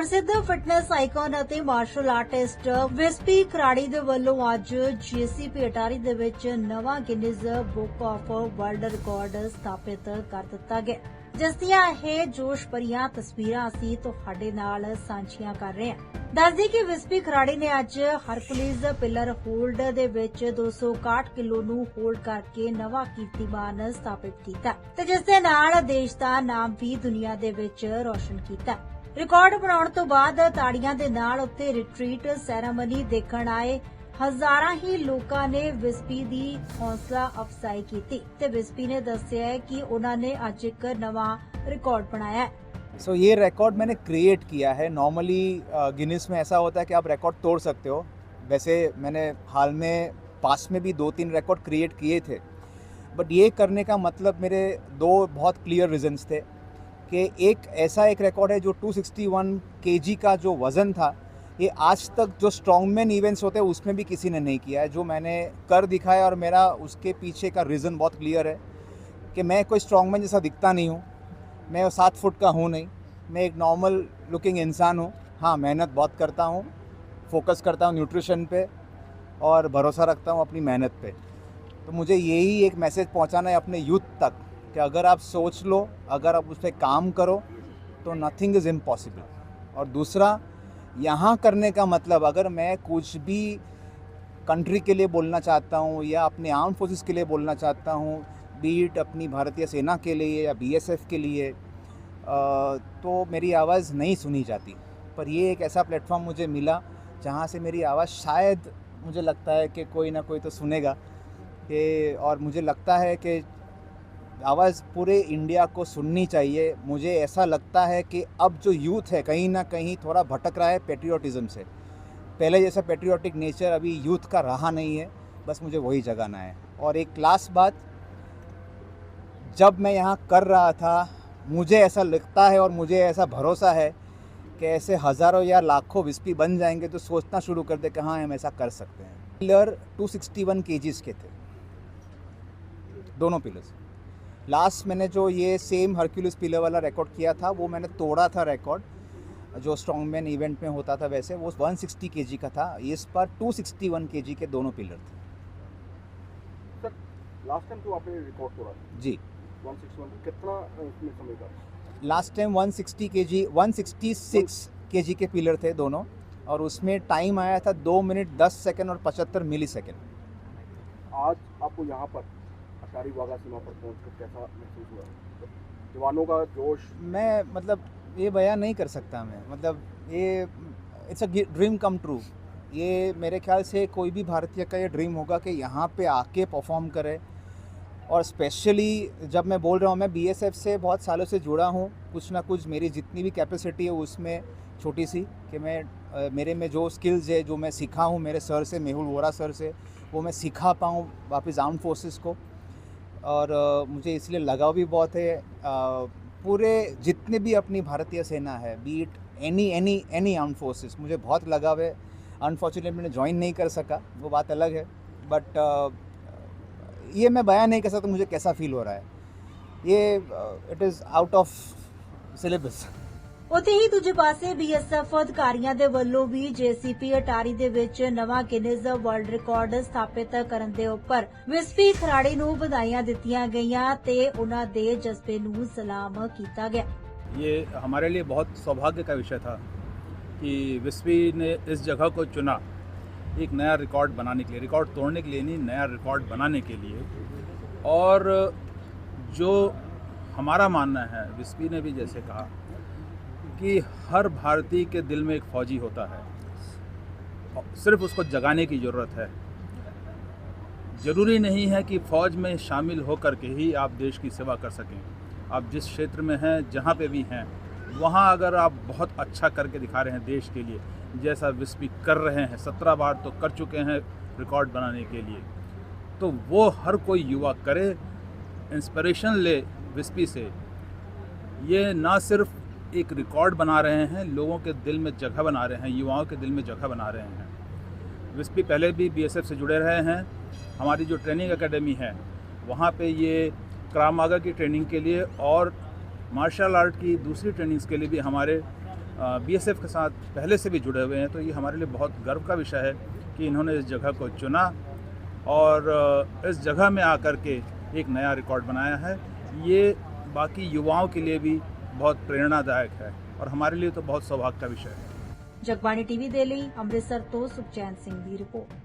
ਪ੍ਰਸਿੱਧ fitness icon ਅਤੇ martial artist ਵਿਸਪੀ ਖਰਾੜੀ ਦੇ ਵੱਲੋਂ ਅੱਜ ਜੀਸੀਪੀ ਅਟਾਰੀ ਦੇ ਵਿੱਚ ਨਵਾਂ Guinness book of world record ਸਥਾਪਿਤ ਕਰ ਦਿੱਤਾ ਗਿਆ, ਜਿਸ ਦੀਆਂ ਇਹ ਜੋਸ਼ ਭਰੀਆਂ ਤਸਵੀਰਾਂ ਅਸੀਂ ਤੁਹਾਡੇ ਨਾਲ ਸਾਂਝੀਆਂ ਕਰ ਰਹੇ ਹਾਂ। ਦੱਸਦੀ ਕਿ ਵਿਸਪੀ ਖਰਾੜੀ ਨੇ ਅੱਜ ਹਰਕੁਲੀਜ਼ ਪਿਲਰ ਹੋਲਡ ਦੇ ਵਿੱਚ 261 ਕਿਲੋ ਨੂੰ ਹੋਲਡ ਕਰਕੇ ਨਵਾਂ ਕੀਰਤੀਮਾਨ ਸਥਾਪਿਤ ਕੀਤਾ ਤੇ ਜਿਸ ਦੇ ਨਾਲ ਦੇਸ਼ ਦਾ ਨਾਮ ਵੀ ਦੁਨੀਆ ਦੇ ਵਿੱਚ ਰੋਸ਼ਨ ਕੀਤਾ। ਰਿਕਾਰਡ ਬਣਾਉਣ ਤੋਂ ਬਾਅਦ ਤਾੜੀਆਂ ਦੇ ਨਾਲ ਉੱਤੇ ਰਿਟਰੀਟ ਸੈਰਾਮਨੀ ਦੇਖਣ ਆਏ ਹਜ਼ਾਰਾਂ ਹੀ ਲੋਕਾਂ ਨੇ ਵਿਸਪੀ ਦੀ ਹੌਸਲਾ ਅਫਜ਼ਾਈ ਕੀਤੀ ਤੇ ਵਿਸਪੀ ਨੇ ਦੱਸਿਆ ਹੈ ਕਿ ਉਹਨਾਂ ਨੇ ਅੱਜ ਇੱਕ नवा रिकॉर्ड बनाया है। ये रिकॉर्ड मैंने क्रिएट किया है। नॉर्मली गिनीज में ऐसा होता है कि आप रिकॉर्ड तोड़ सकते हो। वैसे मैंने हाल में पास में भी 2-3 रिकॉर्ड क्रिएट किए थे, बट ये करने का मतलब मेरे दो बहुत क्लियर रीजंस थे कि एक रिकॉर्ड है जो 261 kg का जो वज़न था, ये आज तक जो स्ट्रॉन्गमैन इवेंट्स होते हैं उसमें भी किसी ने नहीं किया है। जो मैंने कर दिखाया और मेरा उसके पीछे का रीज़न बहुत क्लियर है कि मैं कोई स्ट्रॉन्गमैन जैसा दिखता नहीं हूँ, मैं 7 फुट का हूँ नहीं, मैं एक नॉर्मल लुकिंग इंसान हूँ। हाँ, मेहनत बहुत करता हूँ, फोकस करता हूँ न्यूट्रिशन पे और भरोसा रखता हूँ अपनी मेहनत पे। तो मुझे यही एक मैसेज पहुँचाना है अपने यूथ तक कि अगर आप सोच लो, अगर आप उस पर काम करो तो नथिंग इज़ इम्पॉसिबल। और दूसरा, यहाँ करने का मतलब अगर मैं कुछ भी कंट्री के लिए बोलना चाहता हूँ या अपने आर्म फोर्सेस के लिए बोलना चाहता हूँ, बीट अपनी भारतीय सेना के लिए या बीएसएफ के लिए, तो मेरी आवाज़ नहीं सुनी जाती। पर ये एक ऐसा प्लेटफॉर्म मुझे मिला जहाँ से मेरी आवाज़ शायद मुझे लगता है कि कोई ना कोई तो सुनेगा कि, और मुझे लगता है कि आवाज़ पूरे इंडिया को सुननी चाहिए। मुझे ऐसा लगता है कि अब जो यूथ है कहीं ना कहीं थोड़ा भटक रहा है पेट्रियोटिज़म से। पहले जैसा पेट्रियोटिक नेचर अभी यूथ का रहा नहीं है, बस मुझे वही जगाना है। और एक लास्ट बात, जब मैं यहाँ कर रहा था मुझे ऐसा लगता है और मुझे ऐसा भरोसा है कि ऐसे हज़ारों या लाखों विस्पी बन जाएंगे तो सोचना शुरू कर दे कि हाँ, हम ऐसा कर सकते हैं। पिलर 261 kgs के थे दोनों पिलर्स। लास्ट मैंने जो ये सेम हरक्यूलिस पिलर वाला रिकॉर्ड किया था वो मैंने तोड़ा था रिकॉर्ड, जो स्ट्रॉन्गमैन इवेंट में होता था वैसे वो 160 kg का था। इस पर 261 kg के दोनों पिलर थे। सर, लास्ट टाइम तो आपने रिकॉर्ड तोड़ा जी, 161 कितना इसमें समय का? लास्ट टाइम 166 kg के पिलर थे दोनों, और उसमें टाइम आया था 2 मिनट 10 सेकंड और 75 मिली सेकंड। आज आपको यहाँ पर अटारी वाघा सीमा पर पहुँचकर कैसा महसूस हुआ? जवानों का जोश मैं मतलब ये बयान नहीं कर सकता मैं, मतलब ये it's a dream come true. ये मेरे ख्याल से कोई भी भारतीय का ये ड्रीम होगा कि यहाँ पे आके परफॉर्म करे। और स्पेशली जब मैं बोल रहा हूँ, मैं बीएसएफ से बहुत सालों से जुड़ा हूँ, कुछ ना कुछ मेरी जितनी भी कैपेसिटी है उसमें छोटी सी कि मैं मेरे में जो स्किल्स है जो मैं सीखा हूँ मेरे सर से, मेहुल वोरा सर से, वो मैं सिखा पाऊँ वापस आर्म फोर्सेस को। और मुझे इसलिए लगाव भी बहुत है पूरे जितने भी अपनी भारतीय सेना है, बीट एनी आर्म फोर्सेस, मुझे बहुत लगाव है। अनफॉर्चुनेटली मैंने ज्वाइन नहीं कर सका, वो बात अलग है, बट ये मैं बयान नहीं कर सकता मुझे कैसा फील हो रहा है। ये it is out of syllabus. ਉੱਥੇ ਹੀ ਦੂਜੇ ਪਾਸੇ ਬੀਐਸਐਫ ਅਧਿਕਾਰੀਆਂ ਦੇ ਵੱਲੋਂ ਵੀ ਜੀਸੀਪੀ ਅਟਾਰੀ ਦੇ ਵਿੱਚ ਨਵਾਂ ਗਿਨੀਜ਼ ਵਰਲਡ ਰਿਕਾਰਡ ਸਥਾਪਿਤ ਕਰਨ ਦੇ ਉੱਪਰ ਵਿਸਪੀ ਖਰਾੜੀ ਨੂੰ ਵਧਾਈਆਂ ਦਿੱਤੀਆਂ ਗਈਆਂ ਤੇ ਉਹਨਾਂ ਦੇ ਜਜ਼ਬੇ ਨੂੰ ਸਲਾਮ ਕੀਤਾ ਗਿਆ। ये हमारे लिए बहुत सौभाग्य का विषय था कि विस्पी ने इस जगह को चुना एक नया रिकॉर्ड बनाने के लिए, रिकॉर्ड तोड़ने के लिए नहीं, नया रिकॉर्ड बनाने के लिए। और जो हमारा मानना है, विस्पी ने भी जैसे कहा कि हर भारतीय के दिल में एक फ़ौजी होता है, सिर्फ उसको जगाने की ज़रूरत है। ज़रूरी नहीं है कि फ़ौज में शामिल होकर के ही आप देश की सेवा कर सकें। आप जिस क्षेत्र में हैं, जहाँ पे भी हैं, वहाँ अगर आप बहुत अच्छा करके दिखा रहे हैं देश के लिए, जैसा विस्पी कर रहे हैं, 17 बार तो कर चुके हैं रिकॉर्ड बनाने के लिए, तो वो हर कोई युवा करे, इंस्पिरेशन ले विस्पी से। ये ना सिर्फ एक रिकॉर्ड बना रहे हैं, लोगों के दिल में जगह बना रहे हैं, युवाओं के दिल में जगह बना रहे हैं। विस्पी पहले भी बीएसएफ से जुड़े रहे हैं। हमारी जो ट्रेनिंग एकेडमी है वहाँ पे ये क्राव मागा की ट्रेनिंग के लिए और मार्शल आर्ट की दूसरी ट्रेनिंग्स के लिए भी हमारे बीएसएफ के साथ पहले से भी जुड़े हुए हैं, तो ये हमारे लिए बहुत गर्व का विषय है कि इन्होंने इस जगह को चुना और इस जगह में आकर के एक नया रिकॉर्ड बनाया है। ये बाकी युवाओं के लिए भी बहुत प्रेरणादायक है और हमारे लिए तो बहुत सौभाग्य का विषय है। जगबाणी टीवी ਦੇ ਲਈ ਅੰਮ੍ਰਿਤਸਰ ਤੋਂ ਸੁਖਚੈਨ ਸਿੰਘ ਦੀ ਰਿਪੋर्ट।